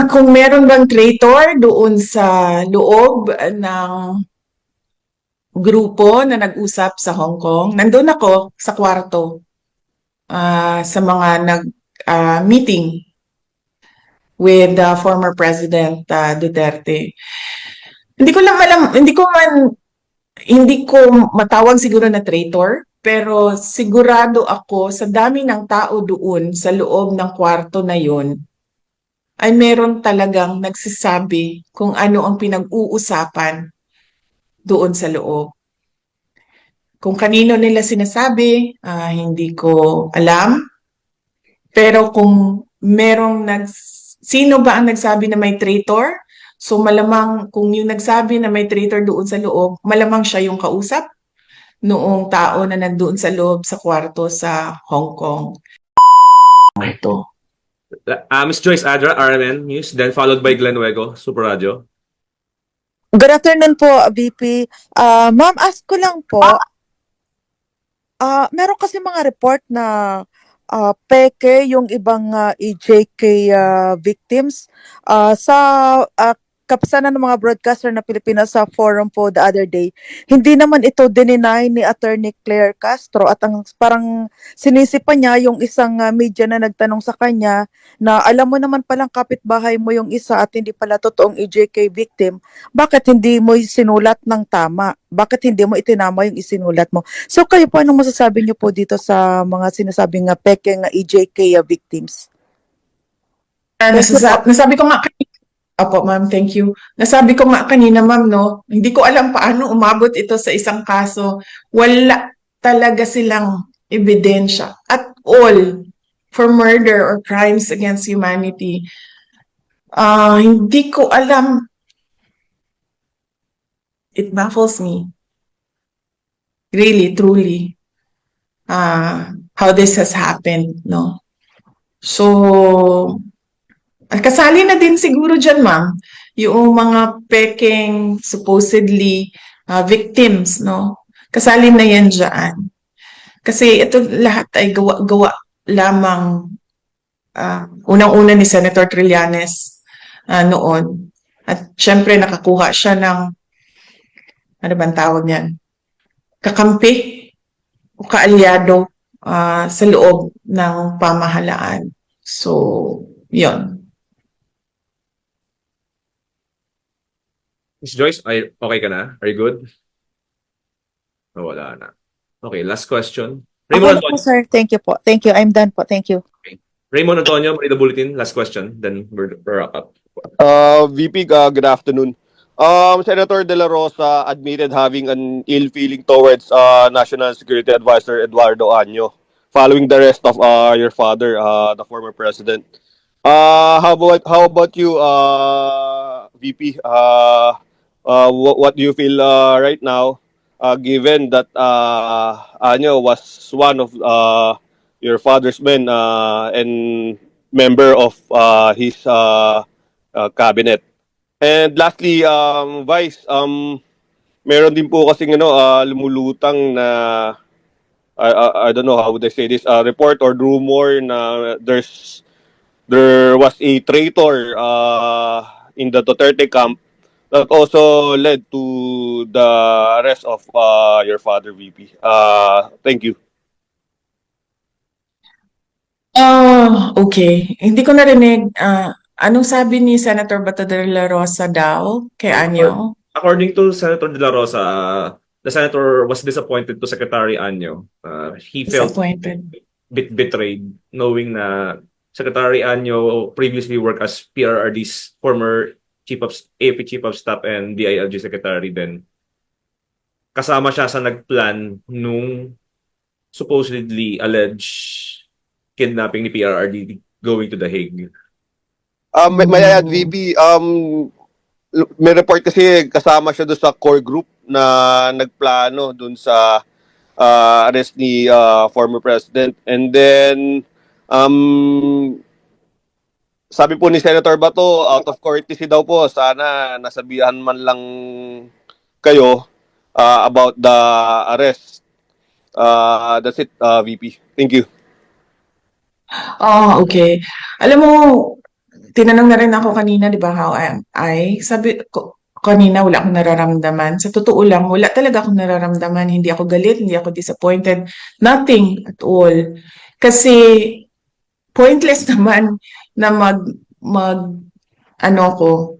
Kung meron bang traitor doon sa loob ng grupo na nag-usap sa Hong Kong, nandun ako sa kwarto sa mga nag-meeting with former President Duterte. Hindi ko lang alam, hindi ko matawag siguro na traitor, pero sigurado ako sa dami ng tao doon sa loob ng kwarto na yun, ay meron talagang nagsasabi kung ano ang pinag-uusapan doon sa loob. Kung kanino nila sinasabi, hindi ko alam. Pero kung sino ba ang nagsabi na may traitor? So malamang kung yung nagsabi na may traitor doon sa loob, malamang siya yung kausap noong tao na nandoon sa loob sa kwarto sa Hong Kong. Ito. Miss Joyce Adra, RMN News, then followed by Glenn Wego, Super Radio. Good afternoon po, VP. Ma'am, ask ko lang po, meron kasi mga report na peke yung ibang EJK victims sa kapisanan ng mga broadcaster na Pilipinas sa forum po the other day. Hindi naman ito dininay ni Attorney Claire Castro at ang parang sinisipa niya yung isang media na nagtanong sa kanya na alam mo naman palang kapitbahay mo yung isa at hindi pala totoong EJK victim. Bakit hindi mo sinulat ng tama? Bakit hindi mo itinama yung isinulat mo? So kayo po, anong masasabi niyo po dito sa mga sinasabing peke nga EJK victims? Nasabi ko nga kanina, Opo, ma'am, thank you. Nasabi ko nga kanina, ma'am, no, hindi ko alam paano umabot ito sa isang kaso. Wala talaga silang ebidensya at all for murder or crimes against humanity. Hindi ko alam. It baffles me, really, truly, how this has happened, no? So, kasali na din siguro dyan, ma'am, yung mga peking supposedly victims, no? Kasali na yan dyan. Kasi ito lahat ay gawa lamang unang-una ni Senator Trillanes noon. At syempre nakakuha siya ng, ano bang tawag niyan? Kakampi o kaalyado sa loob ng pamahalaan. So, yon. Miss Joyce, okay ka na? Are you good? Oh, wala na. Okay, last question. Raymond Ako po, Antonio. sir. Thank you po. Thank you. I'm done po. Thank you. Raymond Antonio, Marida Bulletin, last question, then we're wrap up. VP, good afternoon. Senator De La Rosa admitted having an ill feeling towards National Security Advisor Eduardo Año following the arrest of your father, the former president. How about you, VP? What do you feel right now, given that Año was one of your father's men and member of his cabinet? And lastly, Vice, meron din po kasing lumulutang na I don't know how would I say this, report or rumor na there was a traitor in the Duterte camp that also led to the arrest of your father, VP. Thank you. Okay. Hindi ko narinig. Anong sabi ni Senator Bato de la Rosa daw kay Anyo? According to Senator De La Rosa, the senator was disappointed to Secretary Anyo. He felt Disappointed. bit betrayed knowing na Secretary Anyo previously worked as PRRD's former AP Chief of Staff and DILG Secretary then. Kasama siya sa nagplan nung supposedly alleged kidnapping ni PRRD going to The Hague. May I add, VP, may report kasi kasama siya doon sa core group na nagplano doon sa arrest ni former president. And then, sabi po ni Senator Bato, out of courtesy daw po, sana nasabihan man lang kayo about the arrest. That's it, VP. Thank you. Okay. Alam mo, tinanong na rin ako kanina, di ba, how am I? Sabi ko, kanina wala akong nararamdaman. Sa totoo lang, wala talaga akong nararamdaman. Hindi ako galit, hindi ako disappointed. Nothing at all. Kasi pointless naman na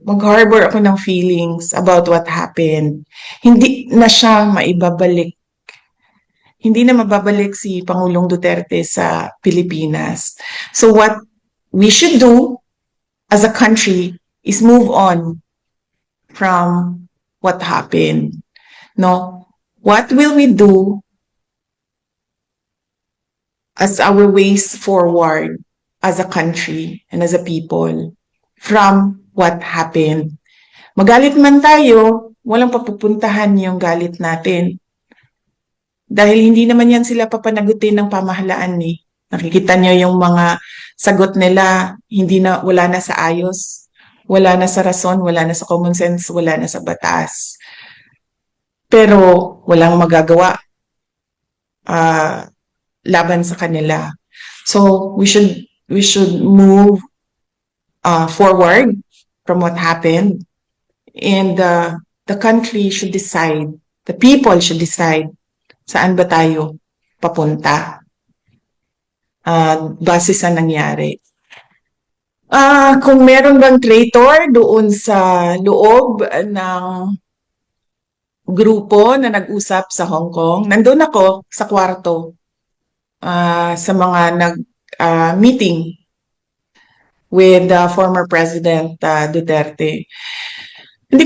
mag-harbor ako ng feelings about what happened. Hindi na siya maibabalik. Hindi na mababalik si Pangulong Duterte sa Pilipinas. So what we should do as a country is move on from what happened. No? What will we do as our ways forward as a country and as a people from what happened? Magalit man tayo, walang papupuntahan yung galit natin. Dahil hindi naman yan sila papanagutin ng pamahalaan eh. Nakikita niyo yung mga sagot nila, wala na sa ayos, wala na sa rason, wala na sa common sense, wala na sa batas. Pero walang magagawa laban sa kanila. So we should move forward from what happened, and the country should decide, the people should decide saan ba tayo papunta base sa nangyari. Kung meron bang traitor doon sa loob ng grupo na nag-usap sa Hong Kong, nandun ako sa kwarto sa mga meeting with former President Duterte. Hindi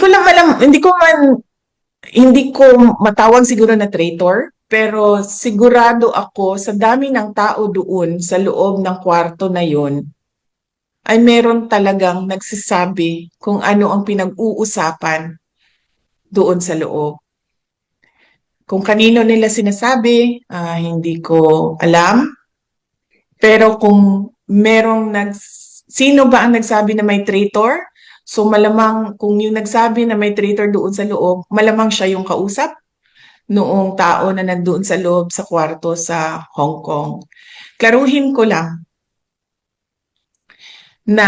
ko matawag siguro na traitor, pero sigurado ako sa dami ng tao doon sa loob ng kwarto na yon ay meron talagang nagsasabi kung ano ang pinag-uusapan doon sa loob. Kung kanino nila sinasabi, hindi ko alam. Pero kung sino ba ang nagsabi na may traitor? So malamang kung yung nagsabi na may traitor doon sa loob, malamang siya yung kausap noong tao na nandoon sa loob sa kwarto sa Hong Kong. Klaruhin ko lang na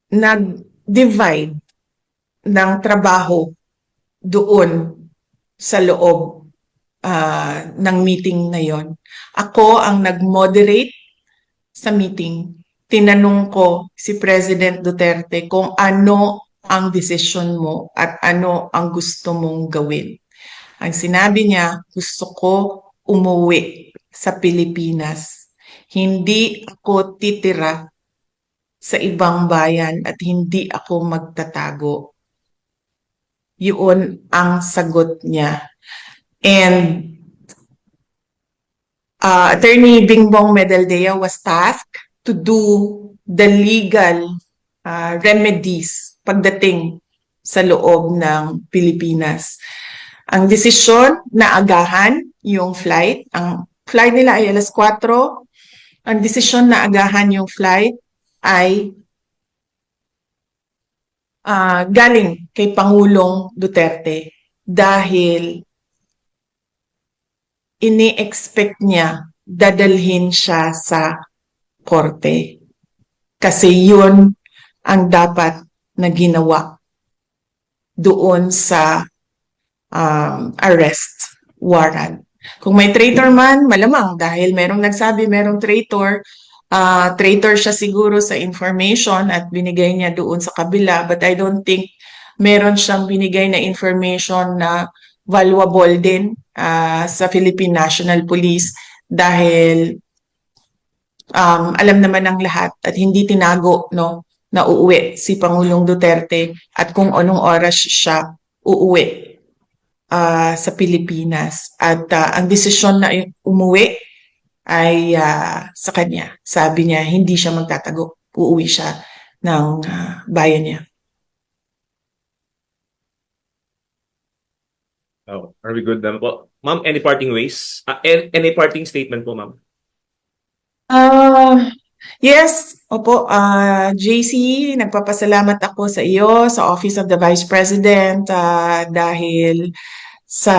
nag-divide ng trabaho doon sa loob ng meeting na yon. Ako ang nag-moderate sa meeting. Tinanong ko si President Duterte kung ano ang desisyon mo at ano ang gusto mong gawin. Ang sinabi niya, gusto ko umuwi sa Pilipinas. Hindi ako titira sa ibang bayan at hindi ako magtatago. Yun ang sagot niya. And Attorney Bingbong Medaldea was tasked to do the legal remedies pagdating sa loob ng Pilipinas. Ang desisyon na agahan yung flight, ang flight nila ay alas 4, ang desisyon na agahan yung flight ay galing kay Pangulong Duterte dahil ini-expect niya dadalhin siya sa korte. Kasi yun ang dapat na ginawa doon sa arrest warrant. Kung may traitor man, malamang dahil merong nagsabi merong traitor, traitor siya siguro sa information at binigay niya doon sa kabila, but I don't think meron siyang binigay na information na valuable din sa Philippine National Police dahil alam naman ng lahat at hindi tinago na uuwi si Pangulong Duterte at kung anong oras siya uuwi sa Pilipinas. At ang desisyon na umuwi ay sa kanya. Sabi niya, hindi siya magtatago. Uuwi siya ng bayan niya. Oh, are we good? Well, ma'am, any parting ways? Any parting statement po, ma'am? Yes, opo, JC, nagpapasalamat ako sa iyo, sa Office of the Vice President, dahil sa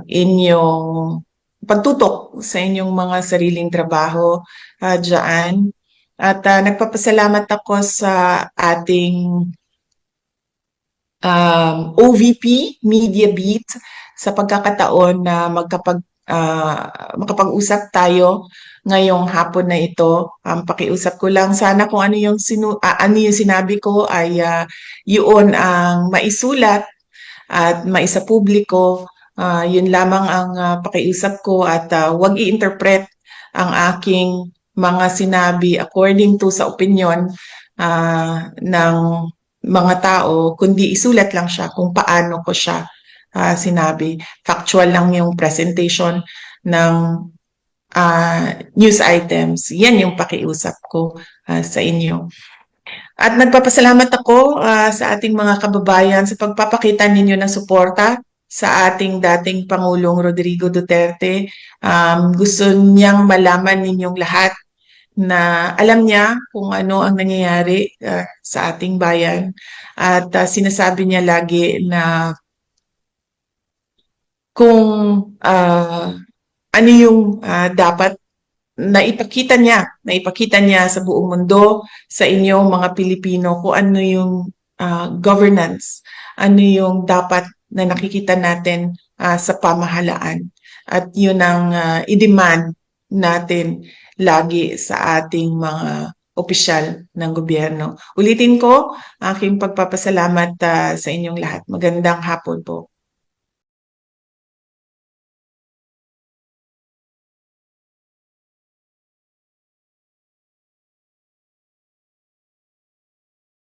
inyong pagtutok sa inyong mga sariling trabaho dyan. At nagpapasalamat ako sa ating OVP, Media Beat, sa pagkakataon na makapag-usap tayo ngayong hapon na ito. Pakiusap ko lang sana kung ano yung sinabi ko ay yun ang maisulat at maisapubliko. Yun lamang ang pakiusap ko at huwag i-interpret ang aking mga sinabi according to sa opinion ng mga tao, kundi isulat lang siya kung paano ko siya sinabi. Factual lang yung presentation ng news items. Yan yung pakiusap ko sa inyo. At nagpapasalamat ako sa ating mga kababayan sa pagpapakita ninyo ng suporta sa ating dating Pangulong Rodrigo Duterte. Gusto niyang malaman ninyong lahat na alam niya kung ano ang nangyayari sa ating bayan. At sinasabi niya lagi na kung ano yung dapat naipakita niya sa buong mundo, sa inyo mga Pilipino, kung ano yung governance, ano yung dapat na nakikita natin sa pamahalaan. At yun ang i-demand natin lagi sa ating mga opisyal ng gobyerno. Ulitin ko, aking pagpapasalamat sa inyong lahat. Magandang hapon po.